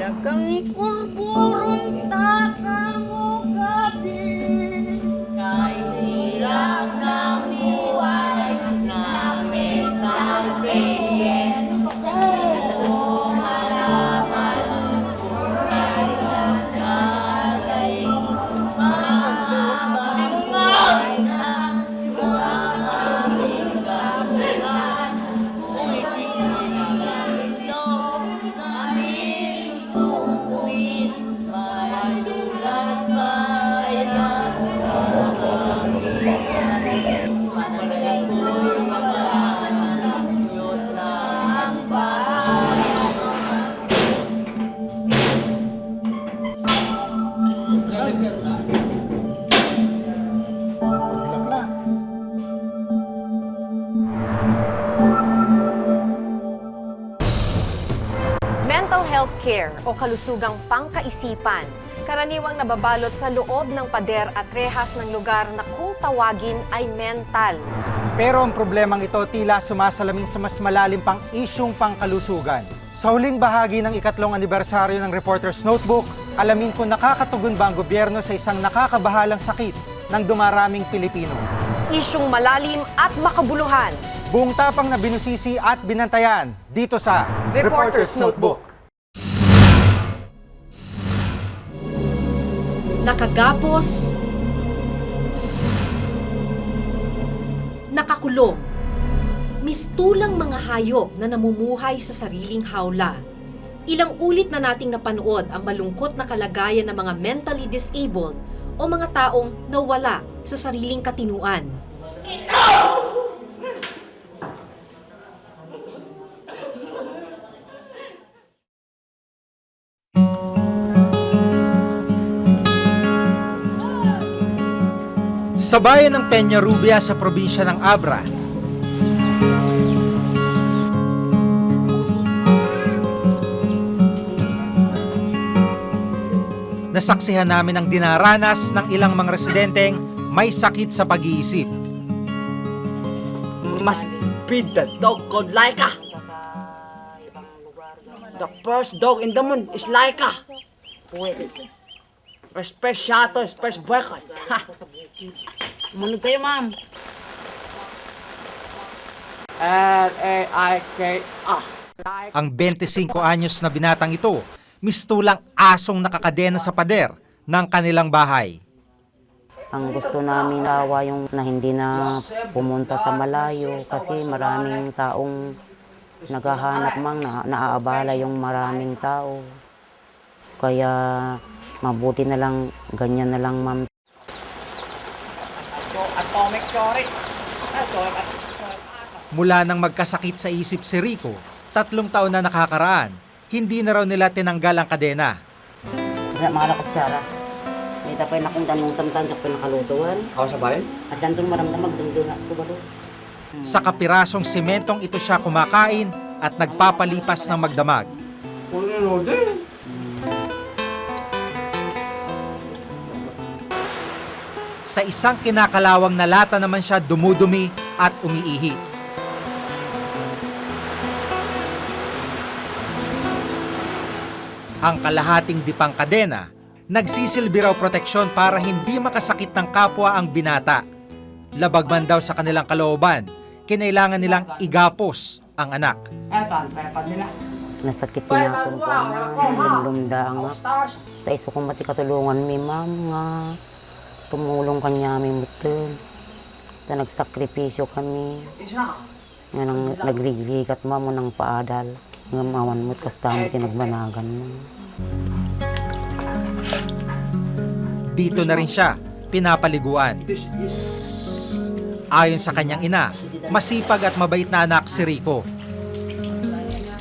Dagang purpurong takamo gabi. Kay hirap ng buhay namin sa piyen. O malaman kung kailan kagay mamamay na ang aming kapilan. Kung ikikilang ito namin susukuin, may dulas bayan. Palagay ko'y magkakanyot na ang bahay. Mental health care o kalusugang pangkaisipan, karaniwang nababalot sa loob ng pader at rehas ng lugar na kung tawagin ay mental. Pero ang problemang ito tila sumasalamin sa mas malalim pang isyung pangkalusugan. Sa huling bahagi ng ikatlong anibersaryo ng Reporter's Notebook, alamin kung nakakatugon ba ang gobyerno sa isang nakakabahalang sakit ng dumaraming Pilipino. Isyung malalim at makabuluhan. Buong tapang na binusisi at binantayan dito sa Reporter's Notebook. Nakagapos, nakakulong, mistulang mga hayop na namumuhay sa sariling hawla. Ilang ulit na nating napanood ang malungkot na kalagayan ng mga mentally disabled o mga taong nawala sa sariling katinuan. Sa bayan ng Peñarrubia sa probinsya ng Abra, nasaksihan namin ang dinaranas ng ilang mga residenteng may sakit sa pag-iisip. Must feed the dog called Laika. The first dog in the moon is Laika. Respect shato, respect boycott. Munog kayo, ma'am. L-A-I-K-A. Ang 25 anyos na binatang ito, mistulang asong nakakadena sa pader ng kanilang bahay. Ang gusto namin awa yung na hindi na pumunta sa malayo kasi maraming taong naghahanap mang naaabala yung maraming tao. Kaya mabuti na lang, ganyan na lang, ma'am. Atomic theory. Mula nang magkasakit sa isip si Rico, 3 taon na nakakaraan, hindi na raw nila tinanggal ang kadena. Mga lakutsara. May tapay na kung tanong samtan sa pinakalutuan. Ako sa bayan? At dantong maramdamag, dundun ako ba doon? Sa kapirasong sementong ito siya kumakain at nagpapalipas ng magdamag. Sa isang kinakalawang na lata naman siya dumudumi at umiihi. Ang kalahating dipang kadena, nagsisilbi raw proteksyon para hindi makasakit ng kapwa ang binata. Labag man daw sa kanilang kalooban, kinailangan nilang igapos ang anak. Eto, ang pepad nila. Nasakit tinapon ko na, lumda nga. Taiso kong mati katulungan mi, ma'am nga. Tumulong kanya mi mutin. Ta nagsakripisyo kami. Nga nang nagriligat mamo ng paadal. Nga mawan mo't kastamo tinagbanagan mo. Dito na rin siya pinapaliguan. Ayon sa kanyang ina, masipag at mabait na anak si Rico.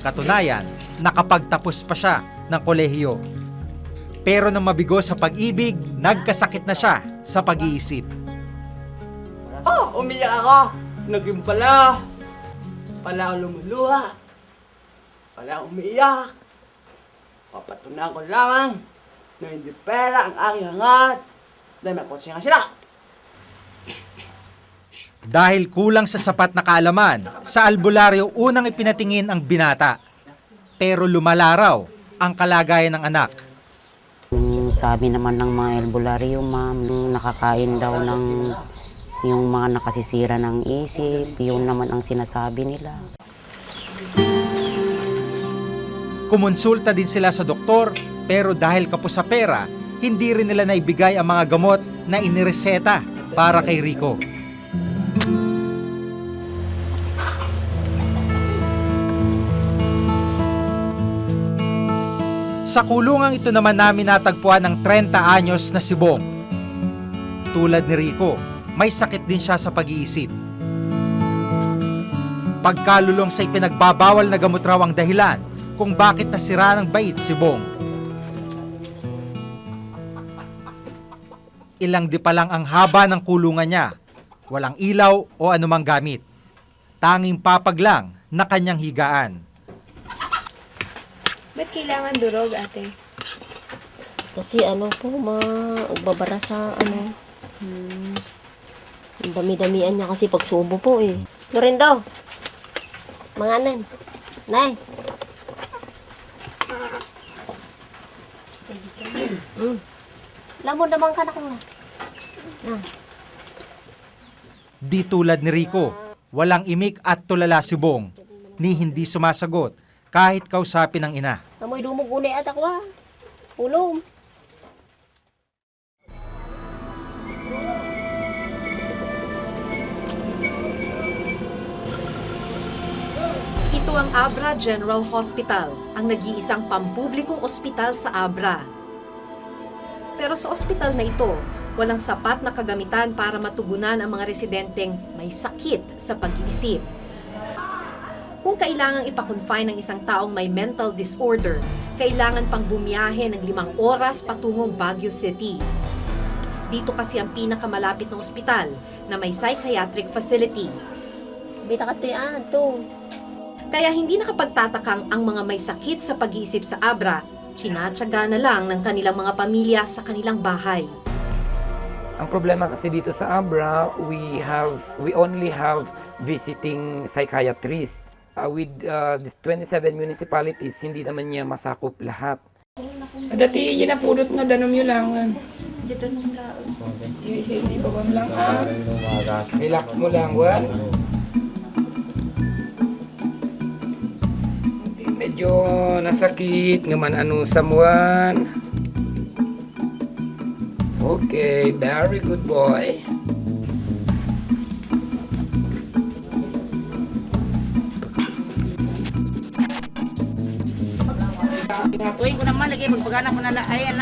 Katunayan, nakapagtapos pa siya ng kolehiyo. Pero nang mabigo sa pag-ibig, nagkasakit na siya sa pag-iisip. Oh, umiyak ako. Naging pala lumuluha. Pala umiiyak. Papatunan ko lamang na hindi pera ang aking hangat dahil may kotse nga sila. Dahil kulang sa sapat na kaalaman, sa albularyo unang ipinatingin ang binata. Pero lumala raw ang kalagayan ng anak. Sabi naman ng mga albularyo, ma'am, nakakain daw ng yung mga nakasisira ng isip, yun naman ang sinasabi nila. Kumonsulta din sila sa doktor, pero dahil kapos sa pera, hindi rin nila naibigay ang mga gamot na inireseta para kay Rico. Sa kulungang ito naman namin natagpuan ng 30 anyos na si Bong. Tulad ni Rico, may sakit din siya sa pag-iisip. Pagkalulong sa ipinagbabawal na gamot raw ang dahilan kung bakit nasira ng bait si Bong. Ilang di pa lang ang haba ng kulungan niya, walang ilaw o anumang gamit. Tanging papag lang na kanyang higaan. Ba't kailangan durog, ate? Kasi magbabara sa ang dami-damian niya kasi pagsubo po eh. Lorinda, mga anan, nay. Lamon naman ka na ko. Di tulad ni Rico, walang imik at tulala si Bong, ni hindi sumasagot kahit kausapin ng ina. Amoy dumog unay at ako ha. Ulong. Ito ang Abra General Hospital, ang nag-iisang pampublikong ospital sa Abra. Pero sa ospital na ito, walang sapat na kagamitan para matugunan ang mga residenteng may sakit sa pag-iisip. Kung kailangang ipakonfine ng isang taong may mental disorder, kailangan pang bumiyahe ng 5 oras patungong Baguio City. Dito kasi ang pinakamalapit na ospital na may psychiatric facility. Bita ka to. Kaya hindi nakapagtatakang ang mga may sakit sa pag-iisip sa Abra, tsinatsaga na lang ng kanilang mga pamilya sa kanilang bahay. Ang problema kasi dito sa Abra, we only have visiting psychiatrists. With these 27 municipalities, hindi naman niya masakop lahat. Dati yun na pulot nga danom yun lang. Dito nung lang. Hindi ba ba lang ha? Relax mo lang, Juan. Medyo nasakit ngaman sa Juan. Okay, very good boy. Tuwing ko naman lagi magpagana ko na ayan.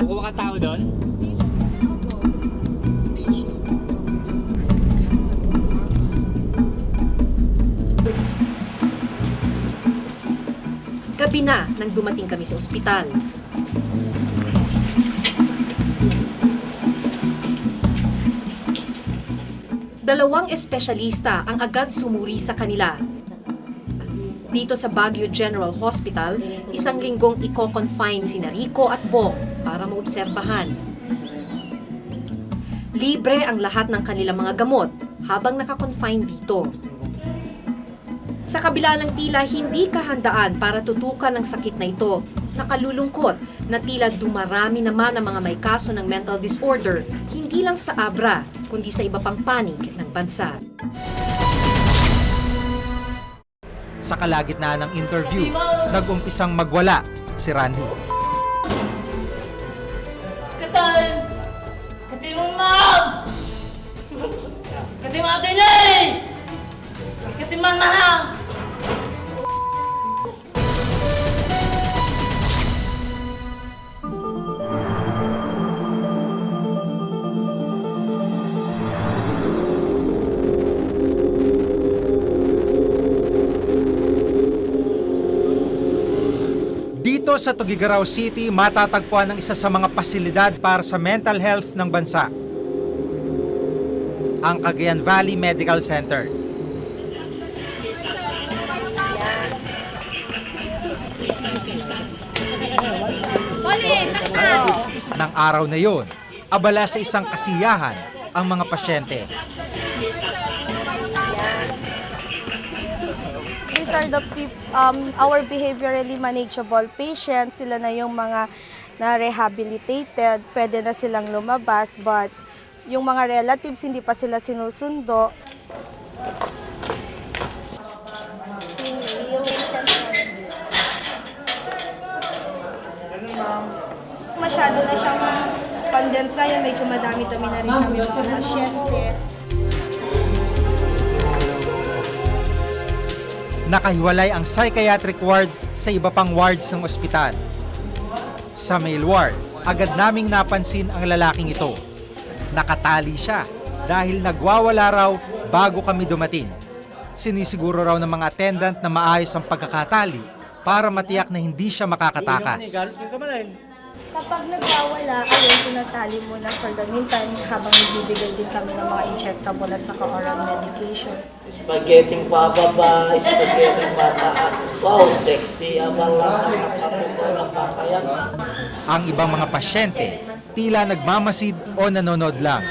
Kukuha ka tao doon? Gabi na nang dumating kami sa ospital. Dalawang espesyalista ang agad sumuri sa kanila. Dito sa Baguio General Hospital, 1 linggong i-confine sina Rico at Bong para maobserbahan. Libre ang lahat ng kanilang mga gamot habang nakakonfine dito. Sa kabila ng tila hindi kahandaan para tutukan ang sakit na ito, nakalulungkot na tila dumarami naman ang mga may kaso ng mental disorder, hindi lang sa Abra, kundi sa iba pang panig ng bansa. Sa kalagitnaan ng interview, nag-umpisang magwala si Randy. Katan! Kati mo, ma'am! Kati mo atin eh! Kati man marang! Dito sa Tugigaraw City, matatagpuan ang isa sa mga pasilidad para sa mental health ng bansa. Ang Cagayan Valley Medical Center. Nang araw na yon, abala sa isang kasiyahan ang mga pasyente. are our behaviorally manageable patients. Sila na yung mga na-rehabilitated, pwede na silang lumabas, but yung mga relatives hindi pa sila sinusundo. Yung patients masyado na siyang condense ngayon, medyo madami-dami na rin kami mga pasyente. Nakahiwalay ang psychiatric ward sa iba pang wards ng ospital. Sa male ward, agad naming napansin ang lalaking ito. Nakatali siya dahil nagwawala raw bago kami dumating. Sinisiguro raw ng mga attendant na maayos ang pagkakatali para matiyak na hindi siya makakatakas. Kapag nagwawala, ayun, tinatali muna for the meantime habang nagbibigay din kami ng mga injectable at saka oral medications. Spaghetti pababa, spaghetti pataas. Wow, sexy. Abala sa napapayag. Ang ibang mga pasyente, tila nagmamasid o nanonood lang.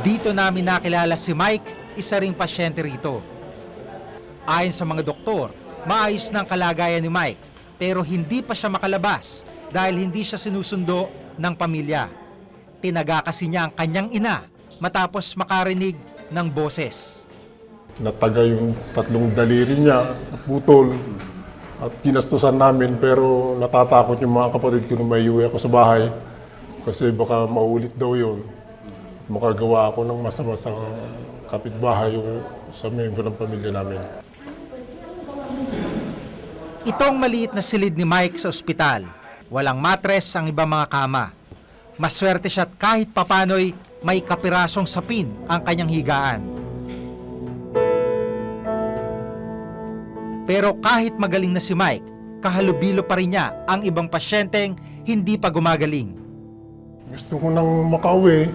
Dito namin nakilala si Mike, isa ring pasyente rito. Ayon sa mga doktor, maayos ng kalagayan ni Mike, pero hindi pa siya makalabas dahil hindi siya sinusundo ng pamilya. Tinaga kasi niya ang kanyang ina matapos makarinig ng boses. Nataga yung 3 daliri niya, naputol at ginastusan namin, pero natatakot yung mga kapatid ko na may iuwi ako sa bahay kasi baka maulit daw yun. Makagawa ako ng masama sa kapitbahay o sa miyembro ng pamilya namin. Itong maliit na silid ni Mike sa ospital. Walang matres ang ibang mga kama. Maswerte siya't kahit papano'y may kapirasong sapin ang kanyang higaan. Pero kahit magaling na si Mike, kahalubilo pa rin niya ang ibang pasyenteng hindi pa gumagaling. Gusto ko nang makauwi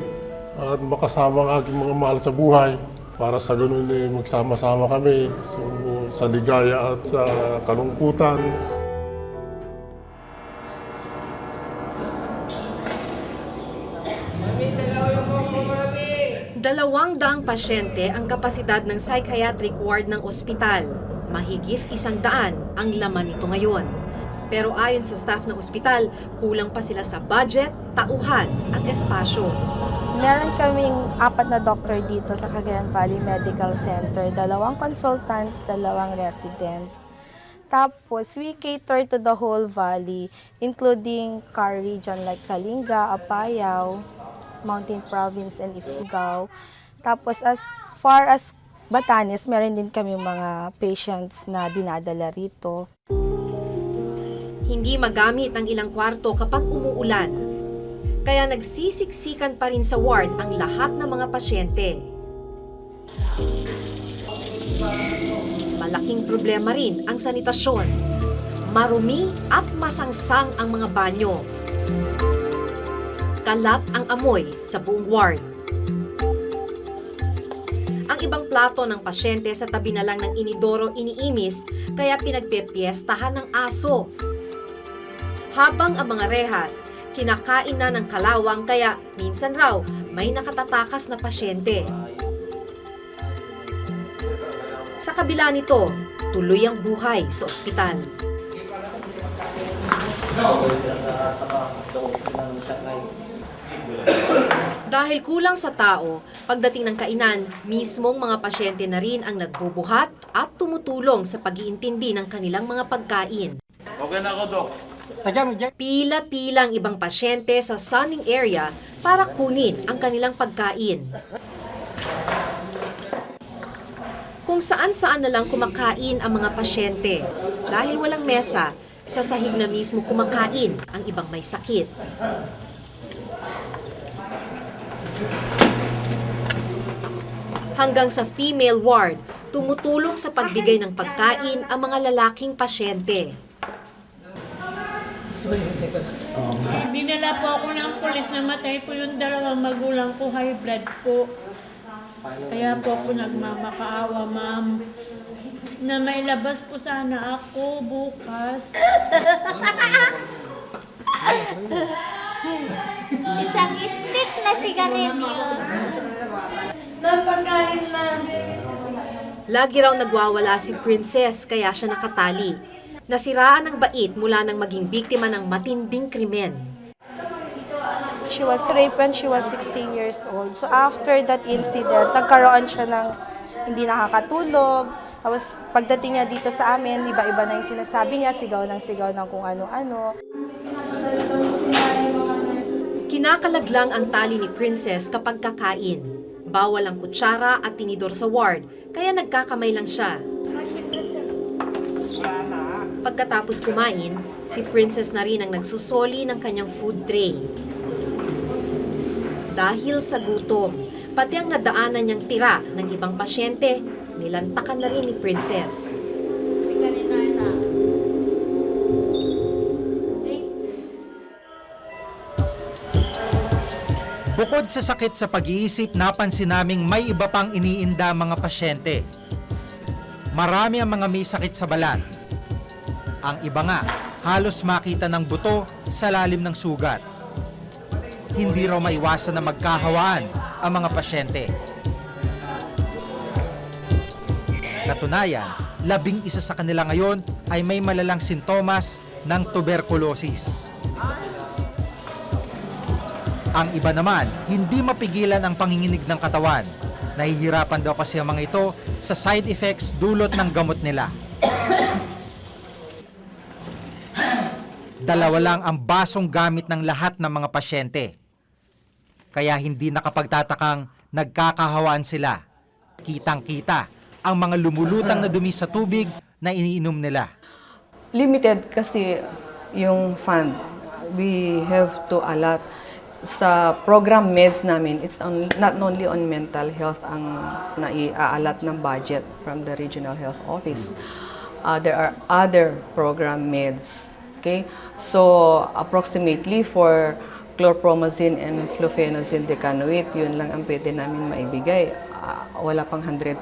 at makasama ang aking mga mahal sa buhay para sa ganun magsama-sama kami sa ligaya at sa kalungkutan. Dalawang-daang pasyente ang kapasidad ng psychiatric ward ng ospital. Mahigit 100 ang laman nito ngayon. Pero ayon sa staff ng ospital, kulang pa sila sa budget, tauhan at espasyo. Meron kaming 4 na doktor dito sa Cagayan Valley Medical Center, 2 consultants, 2 residents. Tapos, we cater to the whole valley, including CAR region like Kalinga, Apayao, Mountain Province, and Ifugao. Tapos, as far as Batanes, meron din kami mga patients na dinadala rito. Hindi magamit ang ilang kwarto kapag umuulan. Kaya nagsisiksikan pa rin sa ward ang lahat ng mga pasyente. Malaking problema rin ang sanitasyon. Marumi at masangsang ang mga banyo. Kalat ang amoy sa buong ward. Ang ibang plato ng pasyente sa tabi na lang ng inidoro iniimis kaya pinagpepiestahan ng aso. Habang ang mga rehas, kinakain na ng kalawang kaya minsan raw may nakatatakas na pasyente. Sa kabila nito, tuloy ang buhay sa ospital. Dahil kulang sa tao, pagdating ng kainan, mismong mga pasyente na rin ang nagbubuhat at tumutulong sa pag-iintindi ng kanilang mga pagkain. Okay na ako, Dok. Pila-pila ang ibang pasyente sa sunning area para kunin ang kanilang pagkain. Kung saan-saan na lang kumakain ang mga pasyente. Dahil walang mesa, sa sahig na mismo kumakain ang ibang may sakit. Hanggang sa female ward, tumutulong sa pagbigay ng pagkain ang mga lalaking pasyente. Dinala po ako ng pulis na matay po yung 2 magulang ko, high blood po. Kaya po ako nagmamakaawa, ma'am. Na may labas po sana ako bukas. Isang stick na sigarilyo. Napakain namin. Lagi raw nagwawala si Princess kaya siya nakatali. Nasiraan ng bait mula nang maging biktima ng matinding krimen. She was raped when she was 16 years old. So after that incident, nagkaroon siya ng hindi nakakatulog. Tapos pagdating niya dito sa amin, iba-iba na yung sinasabi niya, sigaw ng kung ano-ano. Kinakalaglang ang tali ni Princess kapag kakain. Bawal ang kutsara at tinidor sa ward, kaya nagkakamay lang siya. Pagkatapos kumain, si Princess na rin ang nagsusoli ng kanyang food tray. Dahil sa gutom, pati ang nadaanan niyang tira ng ibang pasyente, nilantakan na rin ni Princess. Bukod sa sakit sa pag-iisip, napansin naming may iba pang iniinda mga pasyente. Marami ang mga may sakit sa balat. Ang iba nga, halos makita ng buto sa lalim ng sugat. Hindi raw maiwasan na magkahawaan ang mga pasyente. Katunayan, 11 sa kanila ngayon ay may malalang sintomas ng tuberculosis. Ang iba naman, hindi mapigilan ang panginginig ng katawan. Nahihirapan daw kasi ang mga ito sa side effects dulot ng gamot nila. Dalawa lang ang basong gamit ng lahat ng mga pasyente. Kaya hindi nakapagtatakang nagkakahawaan sila. Kitang-kita ang mga lumulutang na dumi sa tubig na iniinom nila. Limited kasi yung fund. We have to allot sa program meds namin. It's not only on mental health ang nai-aalat ng budget from the regional health office. There are other program meds. Okay? So approximately for chlorpromazine and flufenazine decanoate, yun lang ang pwede namin maibigay. Wala pang 100,000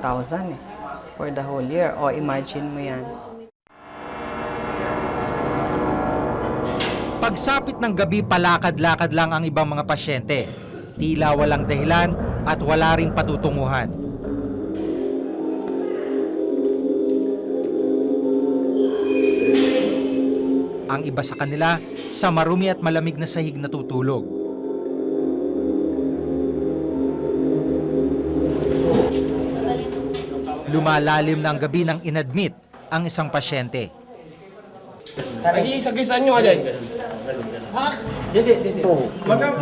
for the whole year. O imagine mo yan. Pagsapit ng gabi, palakad-lakad lang ang ibang mga pasyente. Tila walang dahilan at wala ring patutunguhan. Ang iba sa kanila, sa marumi at malamig na sahig natutulog. Lumalalim na ang gabi nang inadmit ang isang pasyente.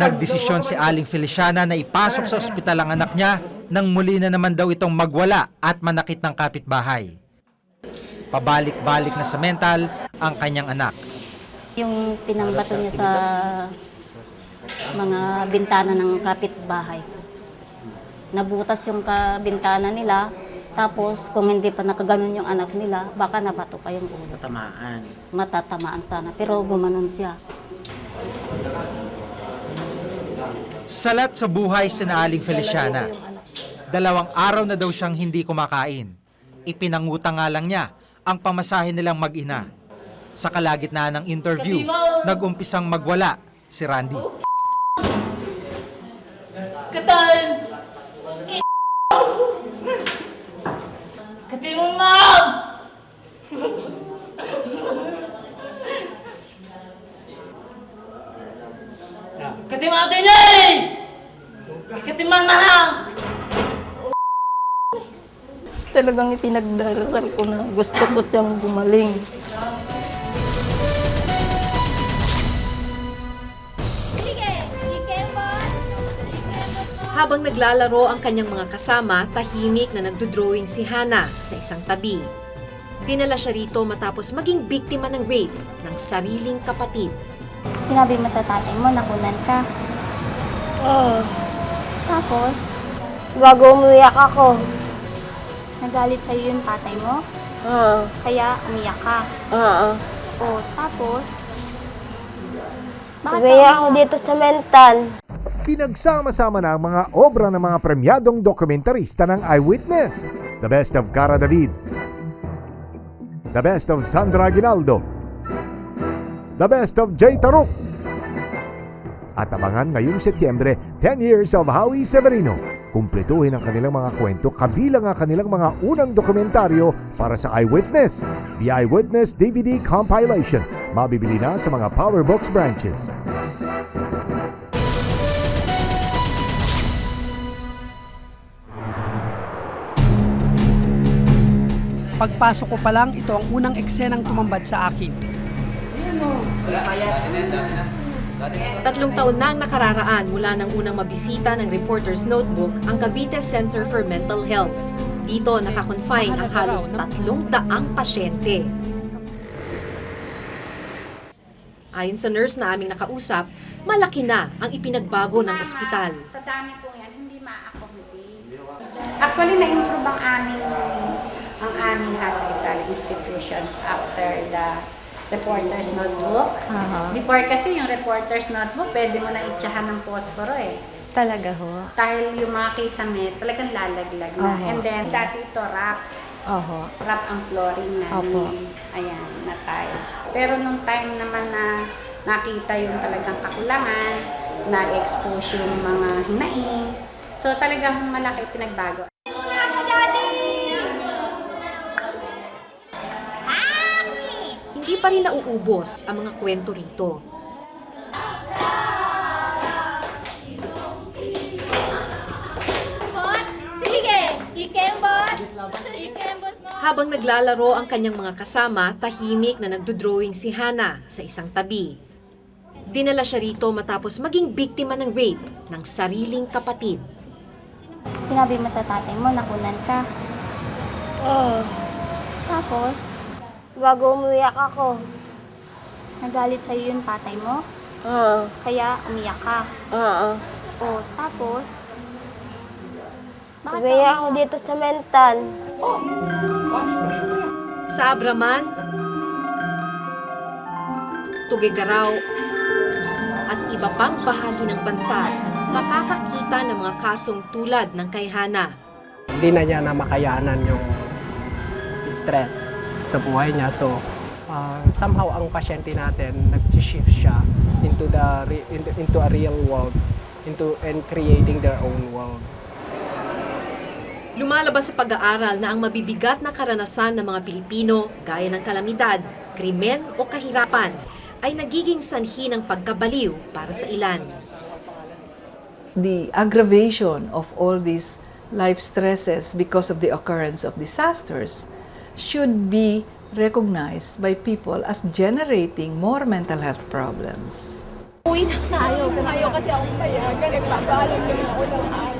Nagdesisyon si Aling Feliciana na ipasok sa ospital ang anak niya nang muli na naman daw itong magwala at manakit ng kapitbahay. Pabalik-balik na sa mental ang kanyang anak. Yung pinambato niya sa mga bintana ng kapitbahay. Nabutas yung bintana nila, tapos kung hindi pa nakaganon yung anak nila, baka nabato pa yung ulo. Matamaan. Matatamaan sana, pero gumanon siya. Salat sa buhay si Aling Feliciana. 2 araw na daw siyang hindi kumakain. Ipinangutang nga lang niya ang pamasahe nilang mag-ina. Sa kalagitnaan ng interview, nag-umpisang magwala si Randy. Katan! Katimong mom! Katimang atin eh! Katimang marang! Talagang ipinagdarasal ko na gusto ko siyang gumaling. Habang naglalaro ang kanyang mga kasama, tahimik na nagdodrawing si Hannah sa isang tabi. Dinala siya rito matapos maging biktima ng rape ng sariling kapatid. Sinabi mo sa tatay mo, nakunan ka. Oo. Tapos, Bago umiyak ako. nagalit sa'yo yung tatay mo, Oo. kaya umiyak ka. Oo. O, tapos, bakit Umiyak ka ako umiyak? dito sa mental. Pinagsama-sama na ang mga obra ng mga premyadong dokumentarista ng Eyewitness. The Best of Cara David, The Best of Sandra Aguinaldo, The Best of Jay Taruk. At abangan ngayong Setyembre, 10 Years of Howie Severino. Kumpletuhin ang kanilang mga kwento kabilang ang kanilang mga unang dokumentaryo para sa Eyewitness. The Eyewitness DVD Compilation. Mabibili na sa mga Powerbox branches. Pagpasok ko pa lang, ito ang unang eksenang tumambad sa akin. 3 taon na ang nakararaan mula nang unang mabisita ng Reporter's Notebook ang Cavite Center for Mental Health. Dito nakakonfine ang halos 300 pasyente. Ayon sa nurse na aming nakausap, malaki na ang ipinagbago ng ospital. Sa dami po yan, hindi ma-accommodate. Actually, na-improve ang aming hospital institutions after the Reporter's Notebook. Before kasi yung Reporter's Notebook, pwede mo na itsahan ng posporo eh. Talaga ho? Dahil yung mga kisame, talagang lalaglag na. And then, dati ito wrap. Wrap ang flooring namin. Ayan, na tiles. Pero nung time naman na nakita yung talagang kakulangan, na-expose yung mga hinaing. So talagang malaki pinagbago. Hindi pa rin nauubos ang mga kwento rito. Habang naglalaro ang kanyang mga kasama, tahimik na nagdodrawing si Hana sa isang tabi. Dinala siya rito matapos maging biktima ng rape ng sariling kapatid. Sinabi mo sa tatay mo, nakunan ka. Oo. Tapos, bago umiyak ako, nagalit sa'yo yung tatay mo? Oo. Kaya umiyak ka? Oo. O, tapos, umiyak ako dito sa mental. Sa Abraman, Tuguegarao, at iba pang bahagi ng bansa, makakakita ng mga kasong tulad ng kay Hana. Hindi na niya na makayanan yung stress sa buhay niya. So, somehow ang pasyente natin nag-shift siya into a real world, and creating their own world. Lumalabas sa pag-aaral na ang mabibigat na karanasan ng mga Pilipino, gaya ng kalamidad, krimen o kahirapan, ay nagiging sanhi ng pagkabaliw para sa ilan. The aggravation of all these life stresses because of the occurrence of disasters should be recognized by people as generating more mental health problems.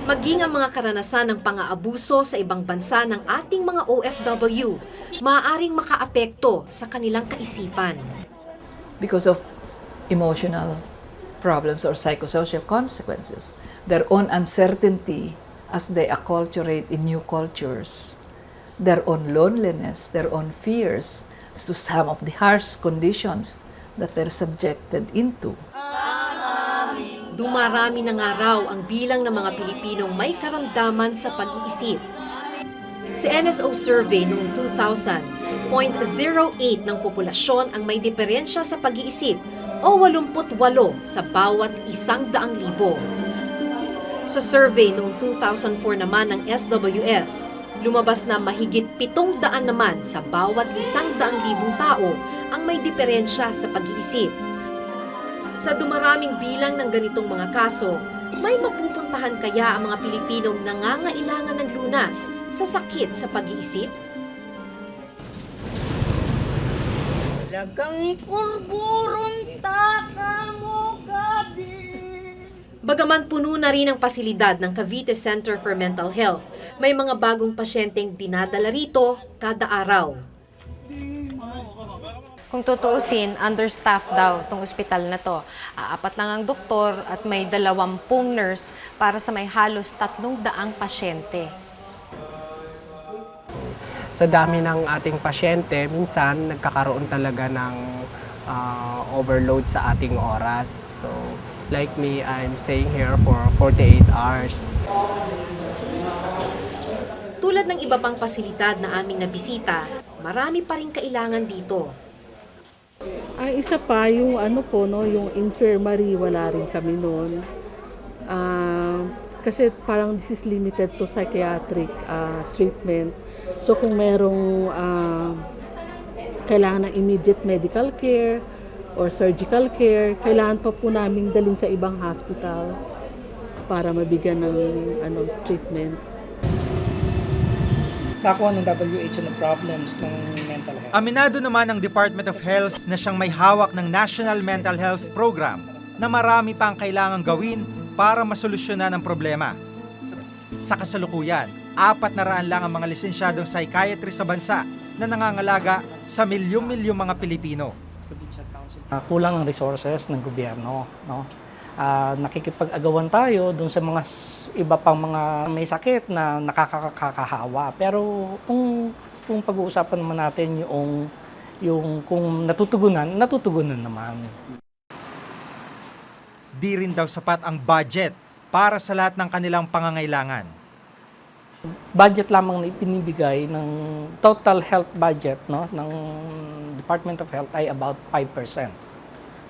Maging ang mga karanasan ng pang-aabuso sa ibang bansa ng ating mga OFW, maaaring makaapekto sa kanilang kaisipan. Because of emotional problems or psychosocial consequences, their own uncertainty as they acculturate in new cultures, their own loneliness, their own fears, to some of the harsh conditions that they're subjected into. Dumarami na nga raw ang bilang ng mga Pilipinong may karamdaman sa pag-iisip. Sa NSO survey noong 2000, 0.08 ng populasyon ang may diferensya sa pag-iisip o 88 sa bawat 100,000. Sa survey noong 2004 naman ng SWS, lumabas na mahigit 700 naman sa bawat 100,000 tao ang may diferensya sa pag-iisip. Sa dumaraming bilang ng ganitong mga kaso, may mapupuntahan kaya ang mga Pilipinong nangangailangan ng lunas sa sakit sa pag-iisip? Lagang purburong taka mo gabi. Bagaman puno na rin ang pasilidad ng Cavite Center for Mental Health, may mga bagong pasyenteng dinadala rito kada araw. Kung tutuusin, understaffed daw itong ospital na to. 4 lang ang doktor at may 20 nurse para sa may halos 300 pasyente. Sa dami ng ating pasyente, minsan nagkakaroon talaga ng overload sa ating oras. So, like me, I'm staying here for 48 hours. Tulad ng iba pang pasilidad na aming nabisita, marami pa rin kailangan dito. Ay, isa pa yung yung infirmary, wala rin kami noon. Kasi parang this is limited to psychiatric treatment. So kung merong kailangan ng immediate medical care or surgical care, kailangan pa po namin dalhin sa ibang hospital para mabigyan ng treatment. Nakuha ng WHO ng problems ng mental health. Aminado naman ang Department of Health na siyang may hawak ng National Mental Health Program na marami pang kailangang gawin para masolusyonan ang problema. Sa kasalukuyan, 400 lang ang mga lisensyadong psychiatrist sa bansa na nangangalaga sa milyong-milyong mga Pilipino. Kulang ang resources ng gobyerno, no? Nakikipag-agawan tayo dun sa mga iba pang mga may sakit na nakakakahawa. Pero kung pag-uusapan naman natin yung kung natutugunan naman. Di rin daw sapat ang budget para sa lahat ng kanilang pangangailangan. Budget lamang na ipinibigay ng total health budget, no, ng Department of Health ay about 5%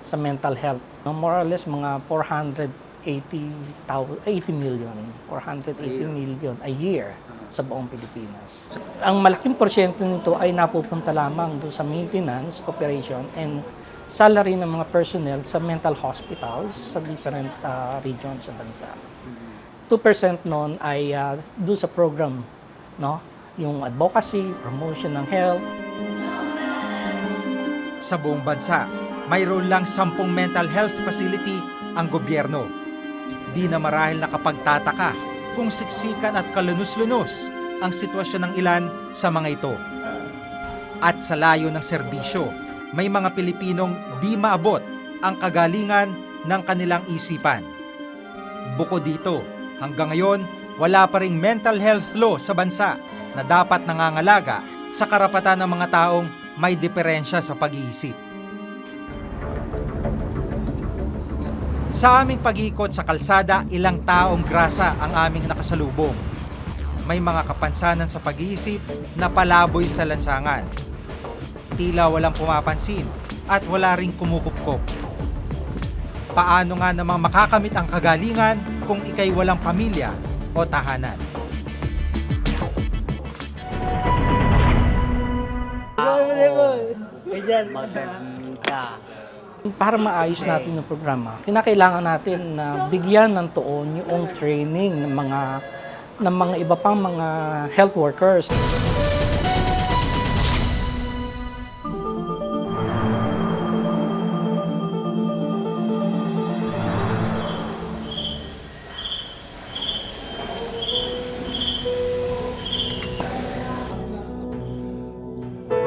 sa mental health. No, more or less mga 480 million a year sa buong Pilipinas. Ang malaking porsyento nito ay napupunta lamang doon sa maintenance, operation, and salary ng mga personnel sa mental hospitals sa different regions sa bansa. 2% noon ay doon sa program, no? Yung advocacy, promotion ng health. Sa buong bansa, mayroon lang 10 mental health facility ang gobyerno. Di na marahil nakapagtataka kung siksikan at kalunus-lunos ang sitwasyon ng ilan sa mga ito. At sa layo ng serbisyo, may mga Pilipinong di maabot ang kagalingan ng kanilang isipan. Bukod dito, hanggang ngayon, wala pa ring mental health law sa bansa na dapat nangangalaga sa karapatan ng mga taong may diferensya sa pag-iisip. Sa aming pag-iikot sa kalsada, ilang taong grasa ang aming nakasalubong. May mga kapansanan sa pag-iisip na palaboy sa lansangan. Tila walang pumapansin at wala ring kumukupkop. Paano nga namang makakamit ang kagalingan kung ikay walang pamilya o tahanan? Para maayos natin yung programa, kinakailangan natin na bigyan ng tuon yung training ng mga iba pang mga health workers.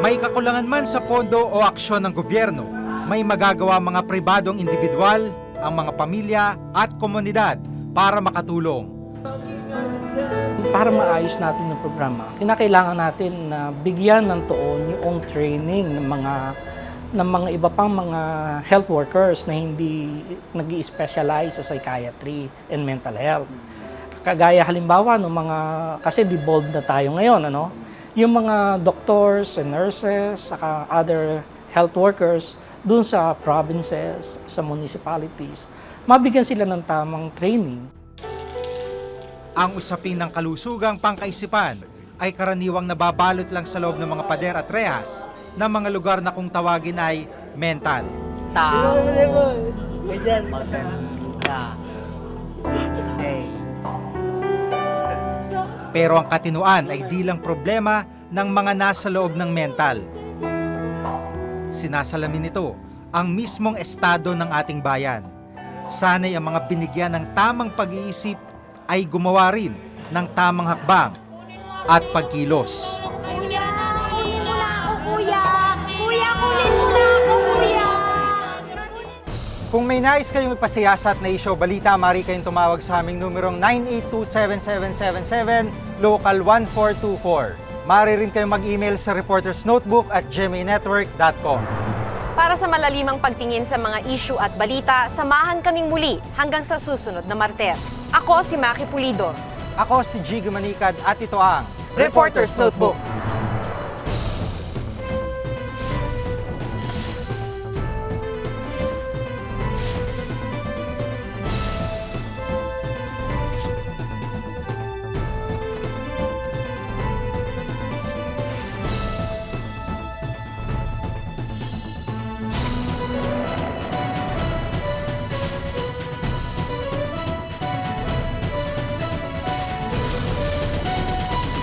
May kakulangan man sa pondo o aksyon ng gobyerno, may magagawa mga pribadong individual, ang mga pamilya at komunidad para makatulong. Para maayos natin yung programa, kinakailangan natin na bigyan ng tuon yung training ng mga iba pang mga health workers na hindi nag-i-specialize sa psychiatry and mental health. Kagaya halimbawa ng mga, kasi devolved na tayo ngayon, yung mga doctors and nurses, saka other health workers dun sa provinces, sa municipalities, mabigyan sila ng tamang training. Ang usapin ng kalusugang pangkaisipan ay karaniwang nababalot lang sa loob ng mga pader at rehas ng mga lugar na kung tawagin ay mental. Pero ang katinuan ay di lang problema ng mga nasa loob ng mental. Sinasalamin nito ang mismong estado ng ating bayan. Sana'y ang mga binigyan ng tamang pag-iisip ay gumawa rin ng tamang hakbang at pagkilos. Kuya, kunin mo na ako, kuya! Kuya, kunin mo na ako, kuya! Kung may nais kayong ipasiyasat na isyo balita, maaari kayong tumawag sa aming numerong 982-7777, local 1424. Maaari rin kayong mag-email sa reportersnotebook@gmanetwork.com. Para sa malalimang pagtingin sa mga issue at balita, samahan kaming muli hanggang sa susunod na Martes. Ako si Maki Pulido. Ako si Jiggy Manikad at ito ang Reporter's Notebook.